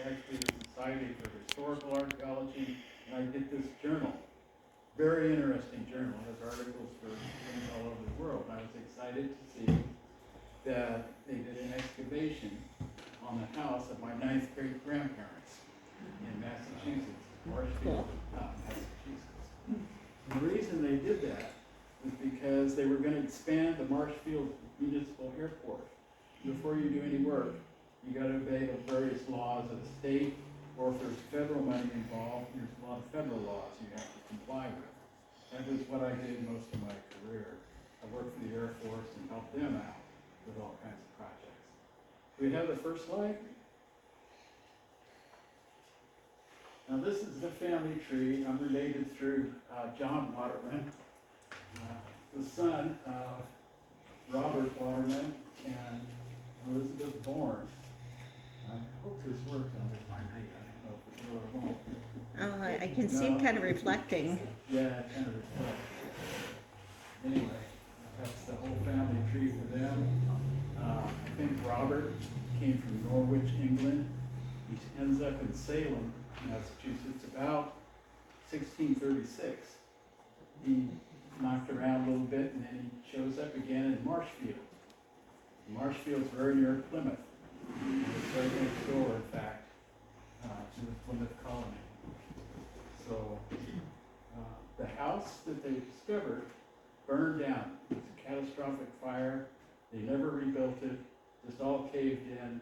actually the Society for Historical Archaeology, and I did this journal. Very interesting journal. It has articles for things all over the world. And I was excited to see that they did an excavation on the house of my ninth great grandparents in Massachusetts, Marshfield, Massachusetts. And the reason they did that was because they were going to expand the Marshfield Municipal Airport. Before you do any work, you got to obey the various laws of the state, or if there's federal money involved, there's a lot of federal laws you have to comply with. That was what I did most of my career. I worked for the Air Force and helped them out with all kinds of projects. Do we have the first slide? Now this is the family tree. I'm related through John Waterman, the son of Robert Waterman and Elizabeth Bourne. I hope this works on this mic. I don't know if it will or won't. Oh, I can see him kind of reflecting. Yeah, it kind of reflects. Anyway, that's the whole family tree for them. I think Robert came from Norwood, England. He ends up in Salem, Massachusetts, about 1636. He knocked around a little bit and then he shows up again in Marshfield. Marshfield's very near Plymouth. It's right next door, in fact, to the Plymouth colony. So the house that they discovered burned down. It was a catastrophic fire. They never rebuilt it, just all caved in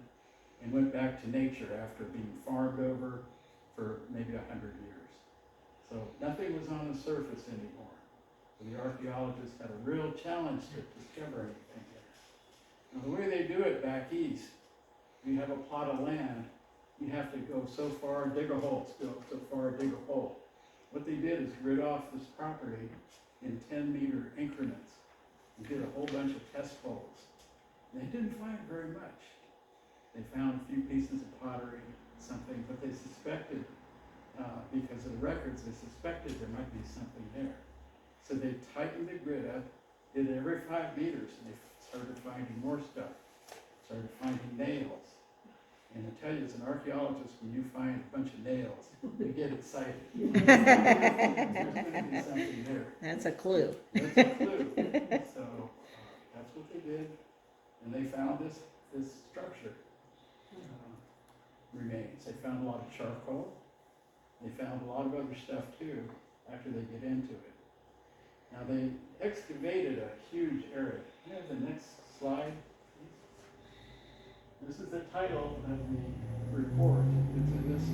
and went back to nature after being farmed over for maybe 100 years. So nothing was on the surface anymore. So the archaeologists had a real challenge to discover anything there. Now the way they do it back east, you have a plot of land, you have to go so far, dig a hole, go so far, dig a hole. What they did is grid off this property in 10-meter increments and did a whole bunch of test holes. And they didn't find very much. They found a few pieces of pottery, something, but they suspected, because of the records, they suspected there might be something there. So they tightened the grid up, did it every 5 meters, and they started finding more stuff, started finding nails. And I tell you, as an archaeologist, when you find a bunch of nails, you get excited. There's going to be something there. That's a clue. That's a clue. So that's what they did, and they found this structure remains. They found a lot of charcoal. They found a lot of other stuff too after they get into it. Now they excavated a huge area. Can I have the next slide? This is the title of the report. It's in this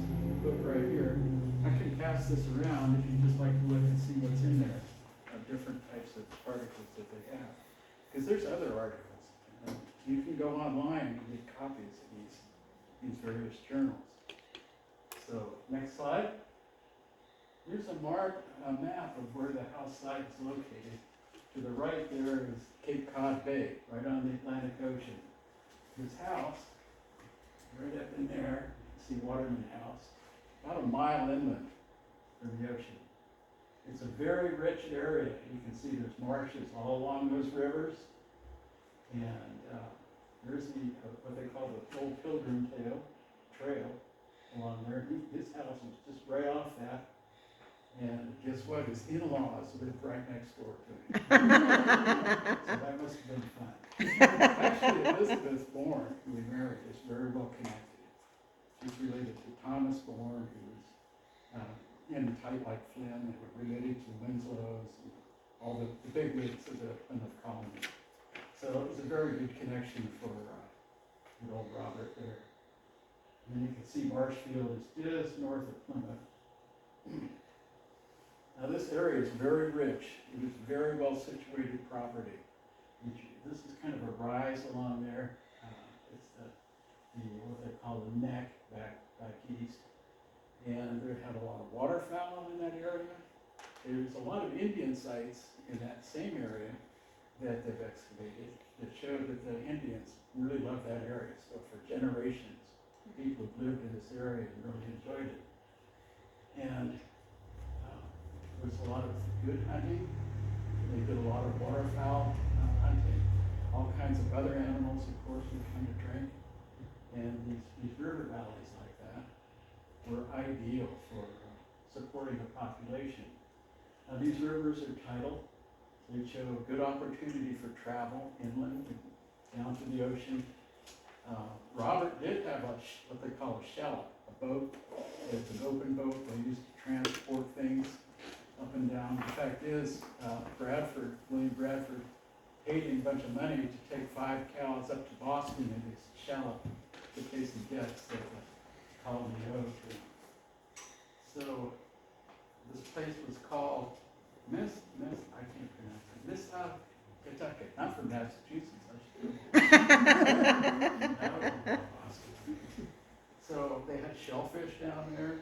book right here. I can pass this around if you'd just like to look and see what's in there, different types of articles that they have. Because there's other articles. You can go online and get copies of these various journals. So, next slide. Here's a map of where the house site is located. To the right there is Cape Cod Bay, right on the Atlantic Ocean. His house, right up in there, you see Waterman House, about a mile inland from the ocean. It's a very rich area. You can see there's marshes all along those rivers. And there's what they call the Old Pilgrim Trail along there. His house was just right off that. And guess what? His in-laws lived right next door to him. So that must have been fun. Actually, Elizabeth Bourne, who he married, is very well connected. She's related to Thomas Bourne, who was in type like Flynn. They were related to Winslows, and all the big wigs of the Plymouth colony. So it was a very good connection for good old Robert there. And then you can see Marshfield is just north of Plymouth. Now this area is very rich. It is very well situated property. This is kind of a rise along there. It's the what they call the neck back east. And they have a lot of waterfowl in that area. There's a lot of Indian sites in that same area that they've excavated that show that the Indians really love that area. So for generations, people have lived in this area and really enjoyed it. And there's a lot of good hunting. They did a lot of waterfowl hunting, all kinds of other animals, of course, would come to drink. And these river valleys like that. were ideal for supporting a population. Now, these rivers are tidal. They show a good opportunity for travel inland and down to the ocean. Robert did have what they call a shallop, a boat. It's an open boat they used to transport things up and down. The fact is, William Bradford, paid him a bunch of money to take 5 cows up to Boston in his shallop to pay some debts that the colony owed to him. So this place was called I can't pronounce it, Kentucky, not from Massachusetts, I should know. So they had shellfish down there.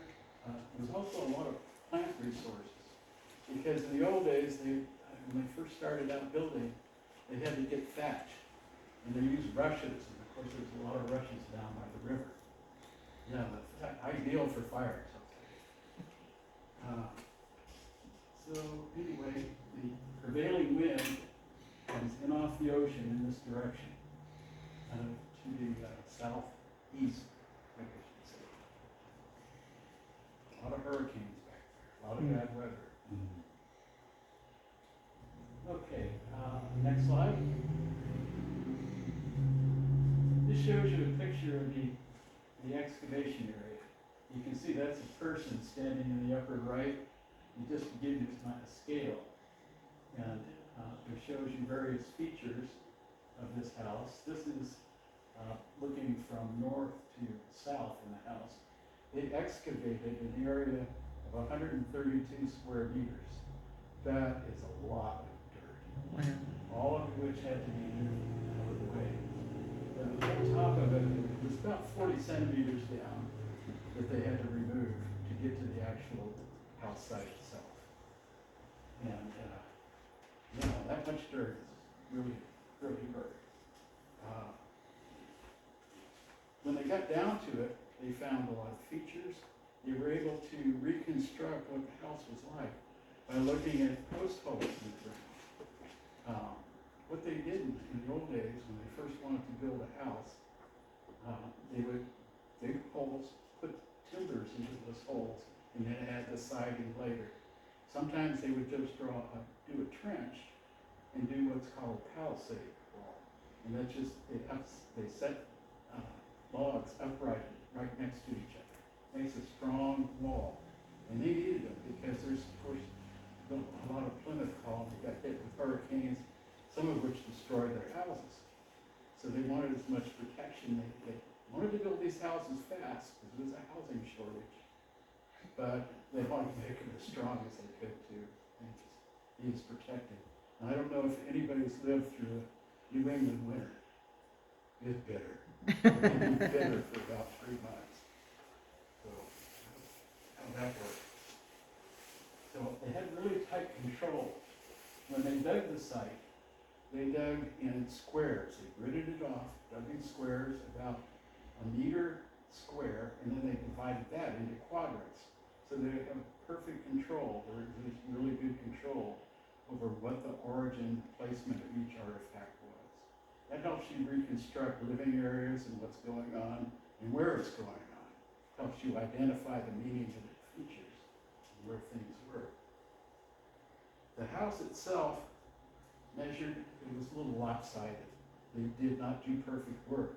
There was also a lot of plant resources. Because in the old days, when they first started out building, they had to get thatch. And they used rushes, and of course there's a lot of rushes down by the river. Yeah, ideal for fires. So anyway, the prevailing wind comes in off the ocean in this direction, to the southeast, I guess you'd say. A lot of hurricanes back there, a lot of bad weather. Okay, next slide. This shows you a picture of the excavation area. You can see that's a person standing in the upper right. And just to give you a scale, and it shows you various features of this house. This is looking from north to south in the house. They excavated an area of 132 square meters. That is a lot of dirt. Wow. All of which had to be moved out of the way. And on top of it, it was about 40 centimeters down that they had to remove to get to the actual house site itself. And that much dirt is really, really hard. When they got down to it, they found a lot of features. They were able to reconstruct what the house was like by looking at post holes in the ground. What they did in the old days, when they first wanted to build a house, they would dig holes, put timbers into those holes, and then add the siding later. Sometimes they would just do a trench and do what's called a palisade wall. And that's just, they set logs upright right next to each other. Makes a strong wall. And they needed them because there's, of course, a lot of Plymouth colonies got hit with hurricanes, some of which destroyed their houses. So they wanted as much protection. They wanted to build these houses fast because there was a housing shortage. But they wanted to make them as strong as they could too, and just be as protected. And I don't know if anybody's lived through a New England winter. It's bitter. It can be bitter for about 3 months. So how that works. So they had really tight control. When they dug the site, they dug in squares. They gridded it off, dug in squares about 1 meter square, and then they divided that into quadrants. So they have perfect control. There's really good control over what the origin placement of each artifact was. That helps you reconstruct living areas and what's going on and where it's going on. Helps you identify the meaning of the features and where things were. The house itself measured, it was a little lopsided. They did not do perfect work.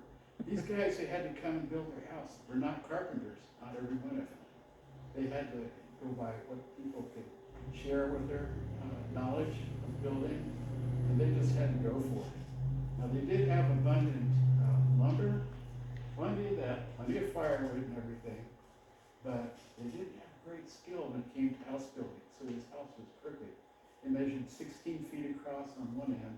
These guys, they had to come and build their house. They're not carpenters, not every one of them. They had to go by what people could share with their knowledge of building, and they just had to go for it. Now they did have abundant lumber, plenty of that, plenty of firewood and everything, but they didn't have great skill when it came to house building, so this house was crooked. It measured 16 feet across on one end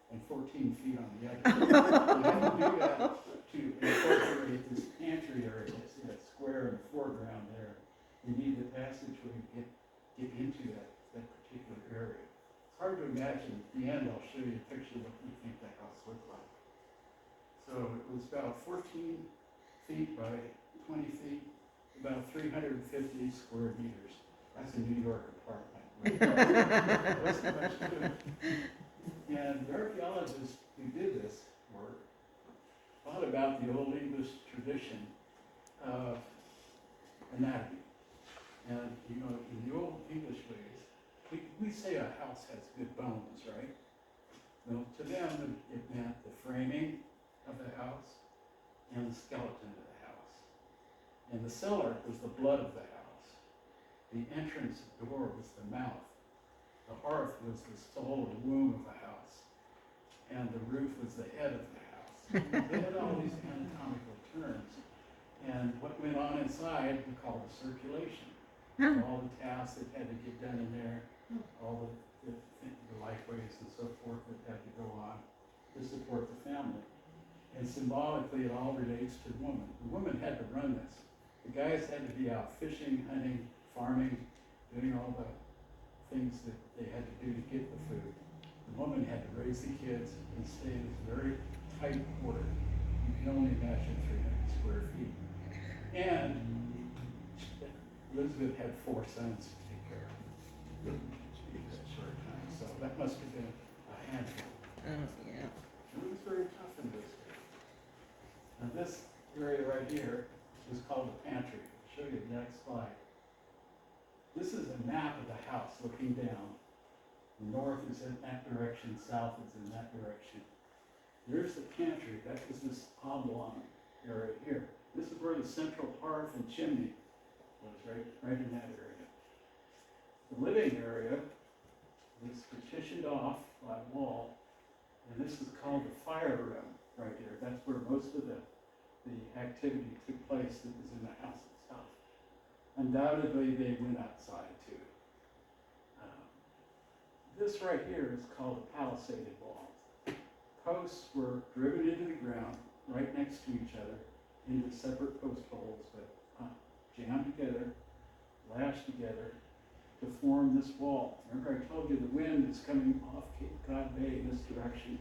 and 14 feet on the other. They had to do that to incorporate this pantry area. You see that square in the foreground there. You need the passageway to get into that particular area. It's hard to imagine. At the end, I'll show you a picture of what we think that house looked like. So it was about 14 feet by 20 feet, about 350 square meters. That's a New York apartment. Wasn't much to it. And the archaeologists who did this work thought about the Old English tradition of an anatomy. And, you know, in the old English ways, we say a house has good bones, right? Well, to them, it meant the framing of the house and the skeleton of the house. And the cellar was the blood of the house. The entrance door was the mouth. The hearth was the soul or womb of the house. And the roof was the head of the house. They had all these anatomical terms. And what went on inside we called the circulation. All the tasks that had to get done in there, all the lifeways and so forth that had to go on to support the family. And symbolically, it all relates to the woman. The woman had to run this. The guys had to be out fishing, hunting, farming, doing all the things that they had to do to get the food. The woman had to raise the kids and stay in this very tight quarter. You can only imagine 300 square feet. And Elizabeth had 4 sons to take care of in that short time. So that must have been a handful. Oh, yeah. It was very tough in those days. Now this area right here is called the pantry. I'll show you the next slide. This is a map of the house looking down. The north is in that direction, south is in that direction. There's the pantry. That is this oblong area here. This is where the central hearth and chimney was, right in that area. The living area is partitioned off by a wall, and this is called the fire room right here. That's where most of the activity took place that was in the house itself. Undoubtedly, they went outside too. This right here is called the palisaded walls. Posts were driven into the ground right next to each other into separate post holes, but jammed together, lashed together to form this wall. Remember I told you the wind is coming off Cape Cod Bay in this direction.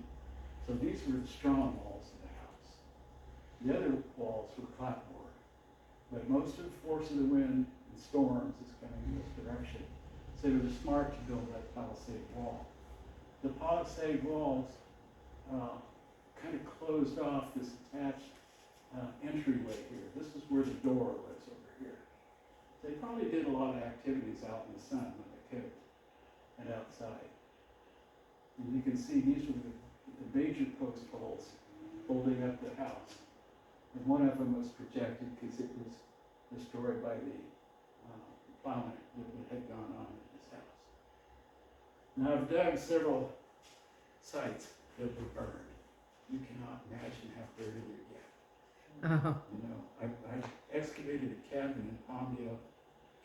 So these were the strong walls of the house. The other walls were clapboard, but most of the force of the wind and storms is coming in this direction. So it was smart to build that palisade wall. The palisade walls kind of closed off this attached entryway here. This is where the door was over here. They probably did a lot of activities out in the sun when they could, and outside. And you can see these are the major post holes holding up the house. And one of them was projected because it was destroyed by the plowing that had gone on in this house. Now I've dug several sites that were burned. You cannot imagine how dirty they get. Oh. You know, I excavated a cabin in Palmdale,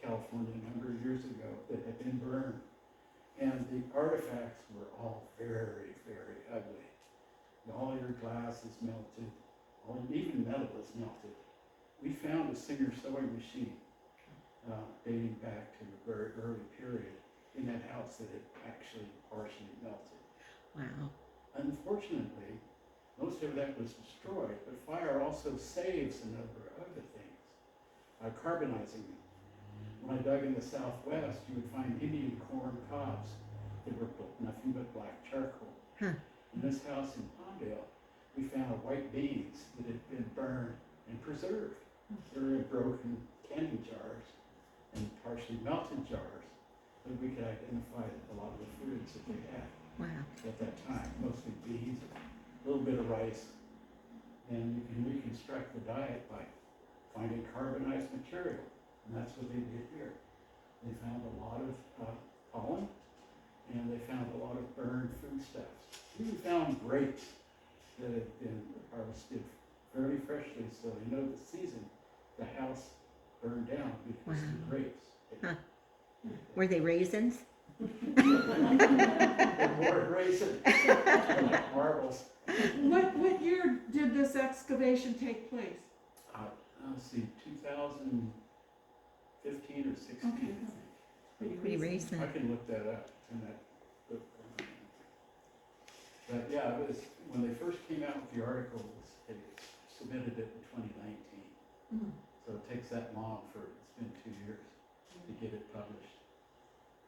California, a number of years ago that had been burned. And the artifacts were all very, very ugly. All your glass is melted, even metal is melted. We found a Singer sewing machine dating back to a very early period in that house that had actually partially melted. Wow. Unfortunately, most of that was destroyed, but fire also saves a number of other things by carbonizing them. When I dug in the southwest, you would find Indian corn cobs that were nothing but black charcoal. Huh. In this house in Palmdale, we found white beans that had been burned and preserved. They were in broken canning jars and partially melted jars, but we could identify a lot of the foods that they had at that time, mostly beans, a little bit of rice, and you can reconstruct the diet by finding carbonized material, and that's what they did here. They found a lot of pollen, and they found a lot of burned foodstuffs. We even found grapes that had been harvested very freshly, so you know the season the house burned down because of the grapes. Huh. Were they raisins? More raisins, marbles. What year did this excavation take place? Let's see, 2015 or 16. Okay. Pretty recent. I can look that up in that book. But yeah, it was, when they first came out with the articles, they submitted it in 2019. Mm. So it takes that long it's been 2 years to get it published.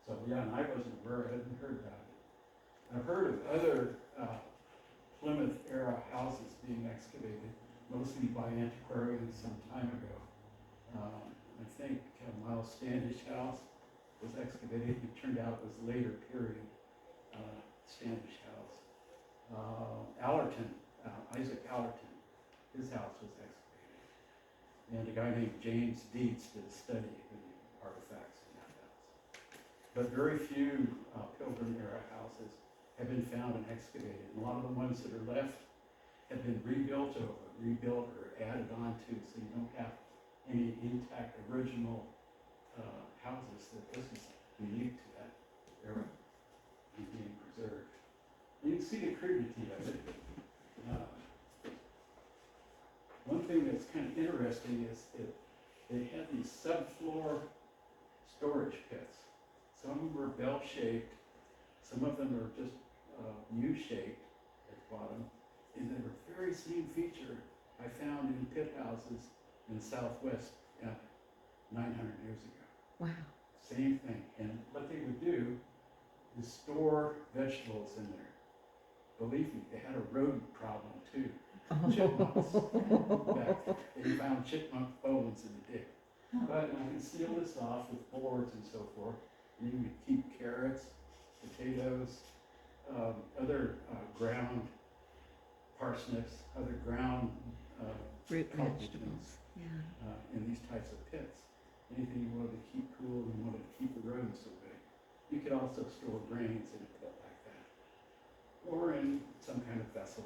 So yeah, and I wasn't aware, I hadn't heard about it. I've heard of other Plymouth era houses being excavated, mostly by antiquarians some time ago. I think Miles Standish House was excavated. It turned out it was later period Standish House. Allerton, Isaac Allerton, his house was excavated. And a guy named James Dietz did a study of the artifacts in that house. But very few Pilgrim era houses have been found and excavated. And a lot of the ones that are left have been rebuilt or added on to, so you don't have any intact original houses. That this is unique to that era and being preserved. You can see the crudity of it. One thing that's kind of interesting is that they had these subfloor storage pits. Some of them were bell-shaped, some of them are just U-shaped at the bottom, and they were a very same feature I found in pit houses in the Southwest 900 years ago. Wow. Same thing. And what they would do is store vegetables in there. Believe me, they had a rodent problem too. Chipmunks back there. They found chipmunk bones in the dig. But you can seal this off with boards and so forth. And you could keep carrots, potatoes, other ground parsnips, other ground Root cultivations, vegetables. Yeah. in these types of pits. Anything you wanted to keep cool and you wanted to keep the rodents away. You could also store grains in a pit like that, or in some kind of vessel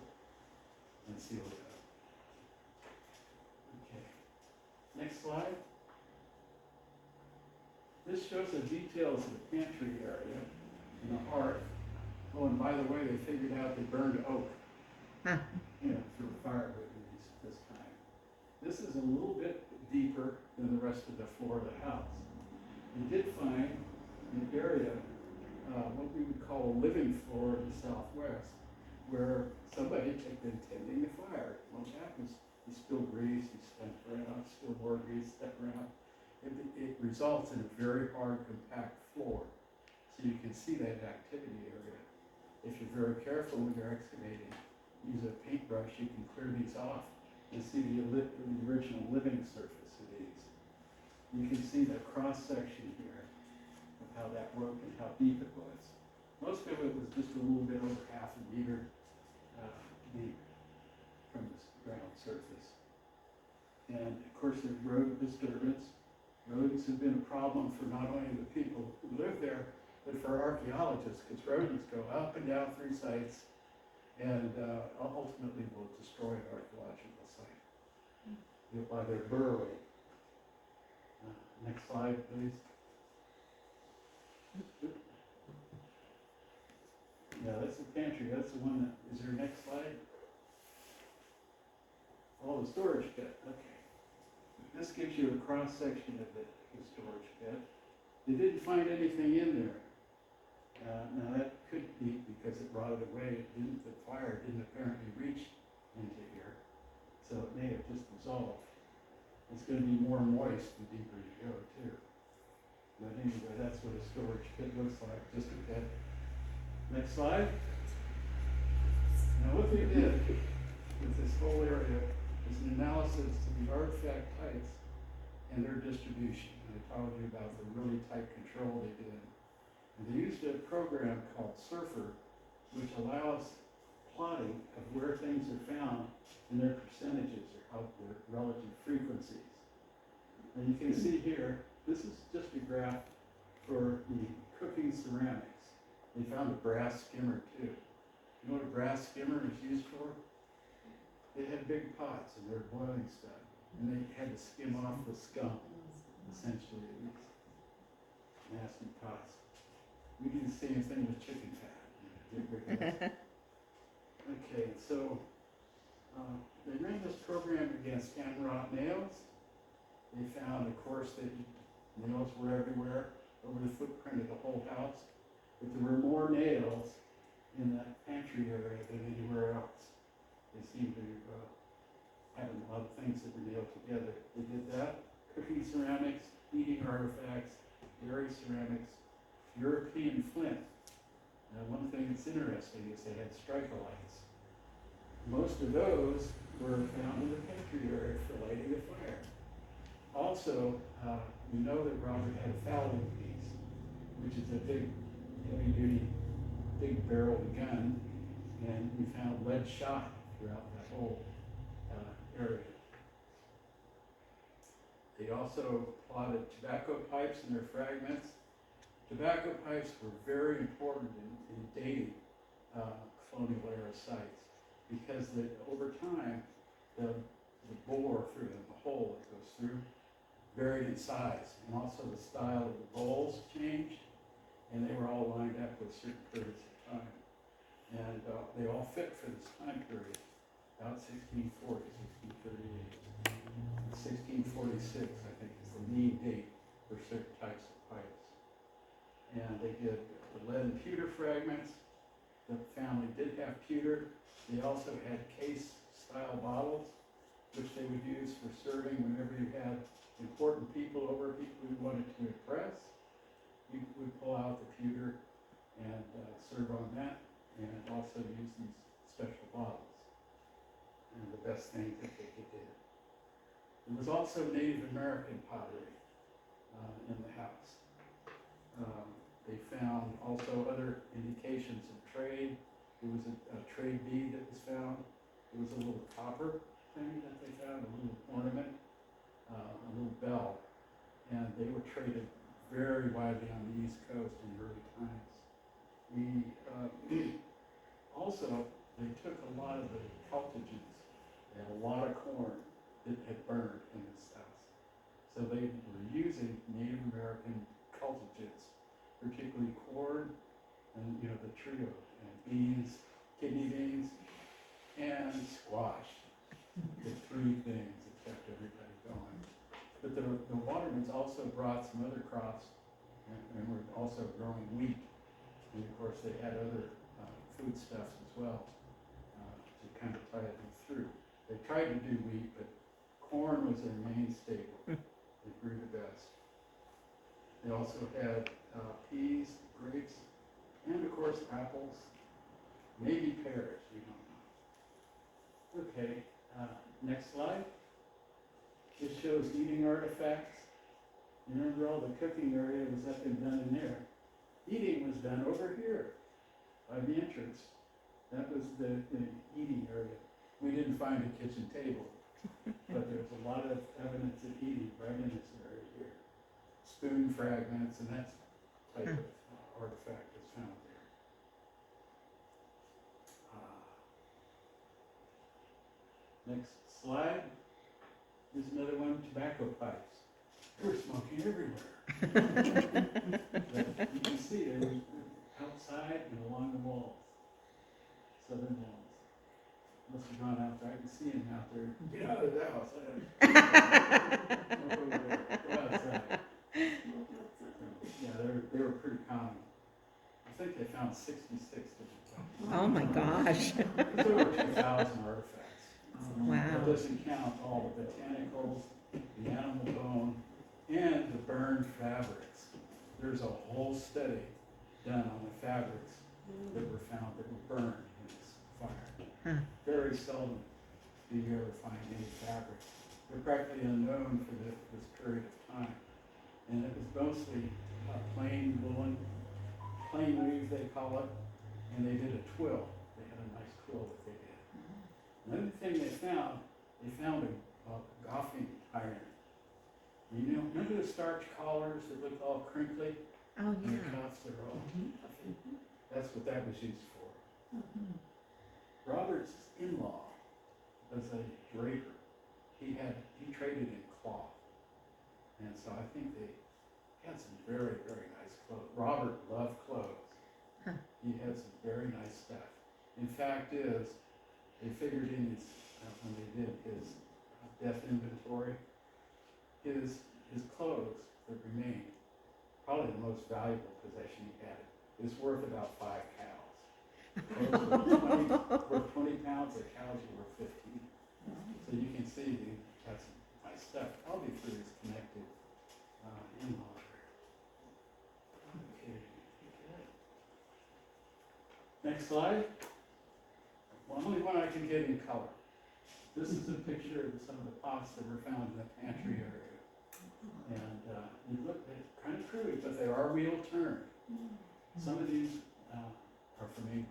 and seal it up. Okay, next slide. This shows the details of the pantry area and the hearth. Oh, and by the way, they figured out they burned oak. Huh. Through firewood this time. This is a little bit deeper than the rest of the floor of the house. We did find an area, what we would call a living floor in the Southwest, where somebody had been tending the fire. What happens? You spill grease, you step around, spill more grease, step around. It results in a very hard, compact floor. So you can see that activity area. If you're very careful when you're excavating, use a paintbrush, you can clear these off and see the original living surface of these. You can see the cross-section here of how that worked and how deep it was. Most of it was just a little bit over half a meter deep from the ground surface. And of course there's rodent disturbance. Rodents have been a problem for not only the people who live there, but for archaeologists, because rodents go up and down through sites and ultimately will destroy an archaeological site by their burrowing. Next slide, please. Yeah, that's the pantry. That's the one that is your next slide. Oh, the storage pit. Okay. This gives you a cross section of the storage pit. They didn't find anything in there. Now that could be because it rotted away. The fire didn't apparently reach into here, so it may have just dissolved. It's going to be more moist the deeper you go too. But anyway, that's what a storage pit looks like, just a pit. Next slide. Now what they did with this whole area is an analysis of the artifact types and their distribution. And I told you about the really tight control they did. And they used a program called Surfer, which allows plotting of where things are found and their percentages or how their relative frequencies. And you can see here, this is just a graph for the cooking ceramics. They found a brass skimmer too. You know what a brass skimmer is used for? They had big pots and they were boiling stuff. And they had to skim off the scum, essentially, in these nasty pots. We do the same thing with chicken fat. Okay, so they ran this program against hand-wrought nails. They found, of course, that nails were everywhere over the footprint of the whole house. But there were more nails in that pantry area than anywhere else. They seemed to have a lot of things that were nailed together. They did that. Cooking ceramics, eating artifacts, dairy ceramics, European flint. Now, one thing that's interesting is they had strikolites. Most of those were found in the pantry area for lighting a fire. Also, we know that Robert had a fowling piece, which is a big, heavy-duty, big barreled gun, and we found lead shot throughout that whole area. They also plotted tobacco pipes in their fragments. Tobacco pipes were very important in dating colonial era sites because over time, the bore through them, the hole that goes through, varied in size, and also the style of the bowls changed, and they were all lined up with certain periods of time. And they all fit for this time period, about 1640, 1638. 1646, I think, is the mean date for certain types of pipes. And they did the lead and pewter fragments. The family did have pewter. They also had case-style bottles, which they would use for serving whenever you had important people over, people you wanted to impress. You would pull out the pewter and serve on that, and also use these special bottles. And the best things that they could do. There was also Native American pottery in the house. They found also other indications of trade. There was a trade bead that was found. There was a little copper thing that they found, a little ornament, a little bell. And they were traded very widely on the East Coast in early times. Also, they took a lot of the cultigens. They had a lot of corn that had burned in this house. So they were using Native American cultigens, particularly corn and, the trio, and beans, kidney beans, and squash. The three things that kept everybody going. But the Watermans also brought some other crops and were also growing wheat. And of course, they had other foodstuffs as well to kind of tide them through. They tried to do wheat, but corn was their main staple. They grew the best. They also had peas, grapes, and of course apples, maybe pears, we don't know. Okay, next slide. This shows eating artifacts. You remember all the cooking area was up and done in there. Eating was done over here by the entrance. That was the eating area. We didn't find a kitchen table, but there's a lot of evidence of eating right in this area here. Spoon fragments and that type of artifact was found there. Next slide. Here's another one, tobacco pipes. They were smoking everywhere. But you can see they were outside and along the walls, southern walls. Must have gone out there. I can see him out there. Get out of the house. Smoke over there. Go outside. Yeah, they were pretty common. I think they found 66 different types. Oh my gosh. There's over 2,000 artifacts. Wow. That doesn't count all the botanicals, the animal bone, and the burned fabrics. There's a whole study done on the fabrics that were found that were burned in this fire. Very seldom do you ever find any fabric. They're practically unknown for this period of time. And it was mostly plain woolen, plain weave they call it, and they did a twill. They had a nice twill that they did. Another thing they found a golfing iron. Remember the starch collars that look all crinkly? Oh, And the yeah. cuffs are all puffy? That's what that was used for. Robert's in-law was a draper. He traded in cloth. And so I think they had some very, very nice clothes. Robert loved clothes. He had some very nice stuff. In fact they figured in his, when they did his death inventory, his clothes that remained, probably the most valuable possession he had, is worth about 5 cows. Clothes were 20 pounds, the cows were worth 15. So you can see he had some nice stuff, probably through his connected in-law there. Okay, good. Next slide. Well, only one I can get in color. This is a picture of some of the pots that were found in the pantry area. And you look, they're kind of crude, but they are wheel turned. Some of these are from England.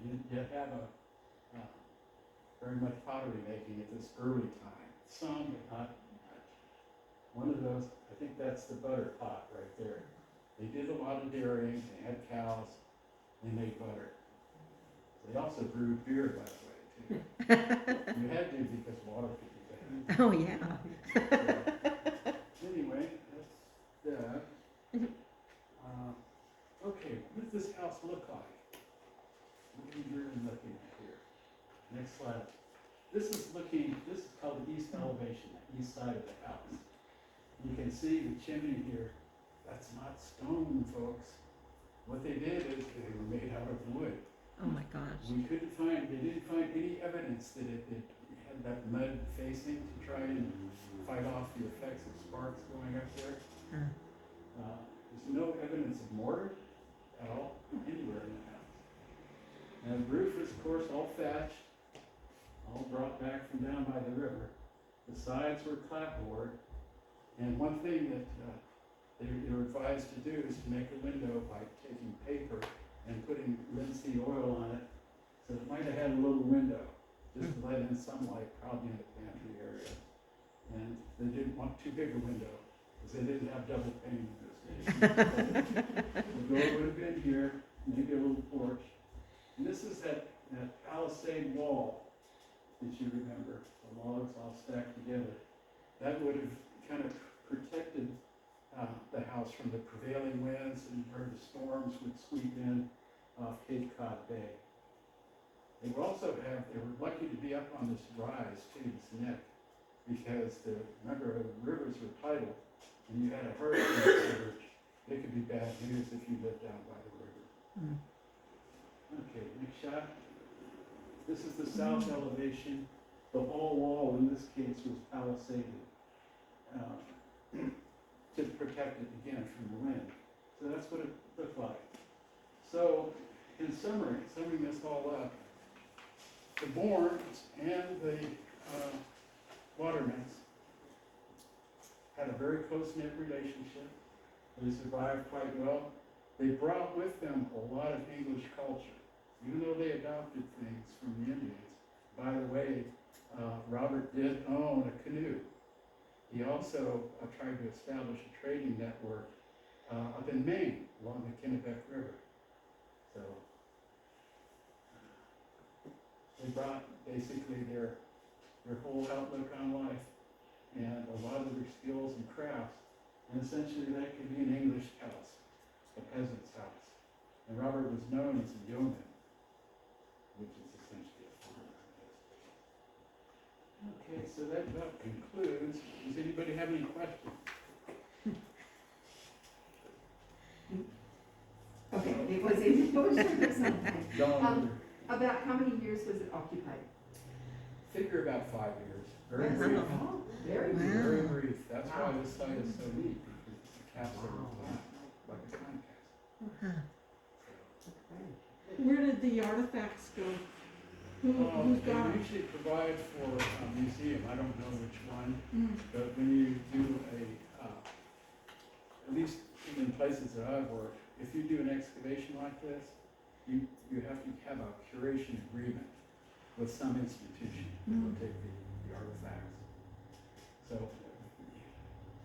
You didn't yet have very much pottery making at this early time. Some, but not much. One of those, I think that's the butter pot right there. They did a lot of dairying, they had cows, they made butter. They also brewed beer, by the way, too. You had to because water could be bad. Oh, yeah. Anyway, that's that. Okay, what does this house look like? What are you really looking at here? Next slide. This is called the east elevation, the east side of the house. You can see the chimney here. That's not stone, folks. What they did is they were made out of wood. Oh my gosh. They didn't find any evidence that it had that mud facing to try and fight off the effects of sparks going up there. There's no evidence of mortar at all anywhere in the house. And the roof is, of course, all thatched, all brought back from down by the river. The sides were clapboard, and one thing that they were advised to do is to make a window by taking paper and putting linseed oil on it, so it might have had a little window, just to let in sunlight, probably in the pantry area. And they didn't want too big a window, because they didn't have double pane in those days. The door would have been here, maybe a little porch. And this is that palisade wall that you remember, the logs all stacked together. That would have kind of protected the house from the prevailing winds and where the storms would sweep in off Cape Cod Bay. They were lucky to be up on this rise too, this neck, because remember the rivers were tidal, and you had a hurricane surge. It could be bad news if you lived down by the river. Okay, next shot. This is the south elevation. The whole wall in this case was palisaded to protect it again from the wind. So that's what it looked like. So, in summary, summing this all up, the Bournes and the Watermans had a very close-knit relationship. They survived quite well. They brought with them a lot of English culture, even though they adopted things from the Indians. By the way, Robert did own a canoe. He also tried to establish a trading network up in Maine along the Kennebec River. So they brought basically their whole outlook on life and a lot of their skills and crafts. And essentially that could be an English house, a peasant's house. And Robert was known as a yeoman, which is essentially a farmer. Okay, so that about concludes. Does anybody have any questions? Okay, it was for some time. Don't About how many years was it occupied? figure about 5 years. Very Wow. brief. Oh, very Wow. good. Very brief. That's why Wow. this site is so neat, because it's a capsule of time, like a time capsule. Where did the artifacts go? Who's got They them? usually provide for a museum. I don't know which one, Mm. but when you do at least in places that I've worked, if you do an excavation like this, you have to have a curation agreement with some institution that will take the artifacts. So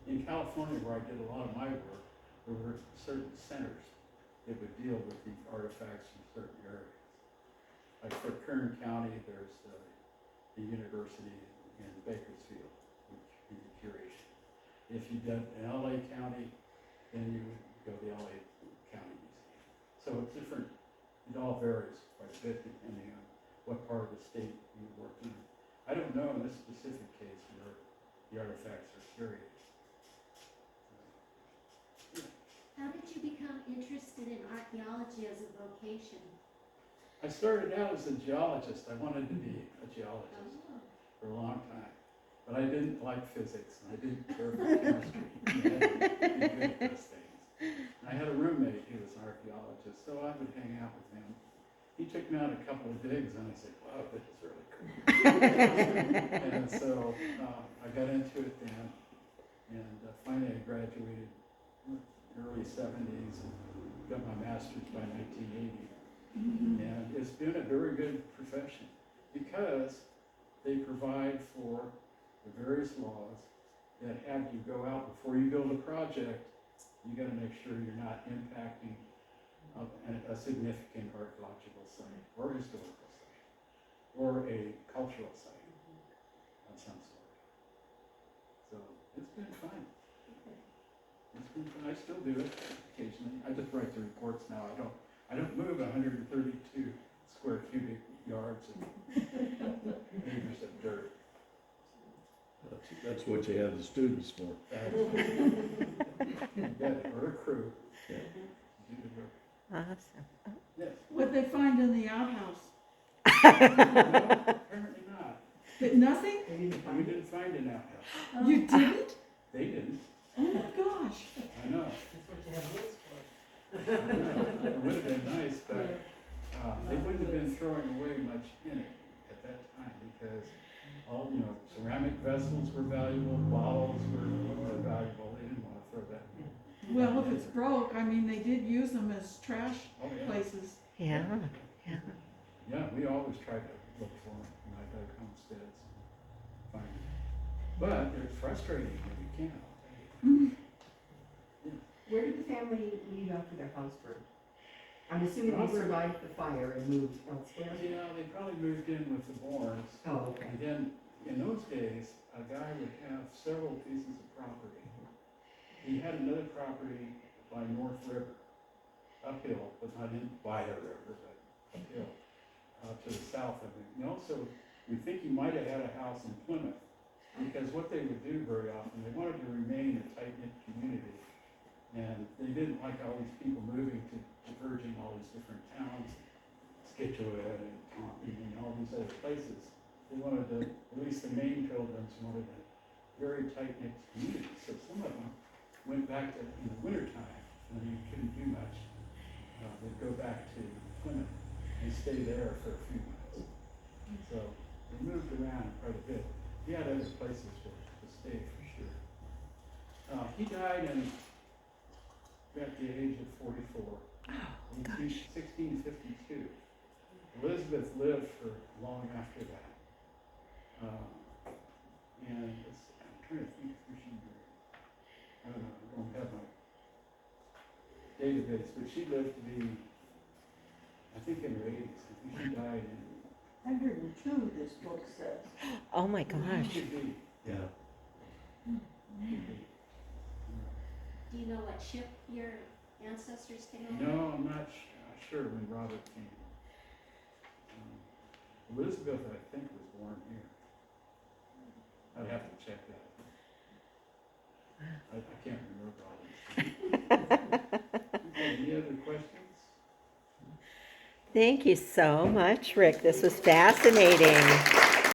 in California, where I did a lot of my work, there were certain centers that would deal with the artifacts from certain areas. Like for Kern County, there's the university in Bakersfield, which would be the curation. If you did in LA County, then you would go to the LA County Museum. So it's different, it all varies quite a bit depending on what part of the state you work in. I don't know in this specific case where the artifacts are curated. How did you become interested in archaeology as a vocation? I started out as a geologist. I wanted to be a geologist for a long time. But I didn't like physics, and I didn't care for chemistry. I had to be good at those things. And I had a roommate who was an archaeologist, so I would hang out with him. He took me on a couple of digs, and I said, wow, this is really cool. And so I got into it then. And finally I graduated in the early 70s and got my master's by 1980. And it's been a very good profession because they provide for the various laws that have you go out before you build a project. You got to make sure you're not impacting a significant archaeological site or historical site or a cultural site of some sort. So it's been fun. It's been fun. I still do it occasionally. I just write the reports now. I don't move 132 square cubic yards of meters of dirt. That's what you have the students for. Yeah, or a crew. Yeah. Do the work. Awesome. Yes. What'd they find in the outhouse? No, apparently not. Nothing? We didn't find an outhouse. You didn't? They didn't. Oh my gosh. I know. I know. It would have been nice, but they wouldn't have been throwing away much in it at that time because all, ceramic vessels were valuable, bottles were valuable. They didn't want to throw that. Well, if it's broke, I mean, they did use them as trash Oh, yeah. places. Yeah, yeah. Yeah, we always try to look for them when I dug homesteads. Find them. But they're frustrating when you can't. Where did the family leave after their house burned? I'm assuming they survived the fire and moved elsewhere. Yeah, they probably moved in with the Bournes. Oh, okay. And then, in those days, a guy would have several pieces of property. He had another property by North River, uphill, but not in by the river, but uphill, to the south of him. And also, we think he might have had a house in Plymouth, because what they would do very often, they wanted to remain a tight-knit community. And they didn't like all these people moving to diverging all these different towns, Scituate and Taunton and all these other places. They wanted to, at least the main pilgrims wanted a very tight-knit community. So some of them went back to, in the wintertime, when you couldn't do much. They'd go back to Plymouth and stay there for a few months. So they moved around quite a bit. He had other places to stay for sure. He died at the age of 44, in 1652. Elizabeth lived for long after that. And I'm trying to think who she married. I don't know, I don't have my database, but she lived to be, I think in her 80s. I think she died in 102, this book says. Oh my gosh. Could be. Yeah. Could be. Do you know what ship your ancestors came on? No, I'm not sure when Robert came. Elizabeth, I think, was born here. I'd have to check that. I can't remember all these. Any other questions? Thank you so much, Rick. This was fascinating.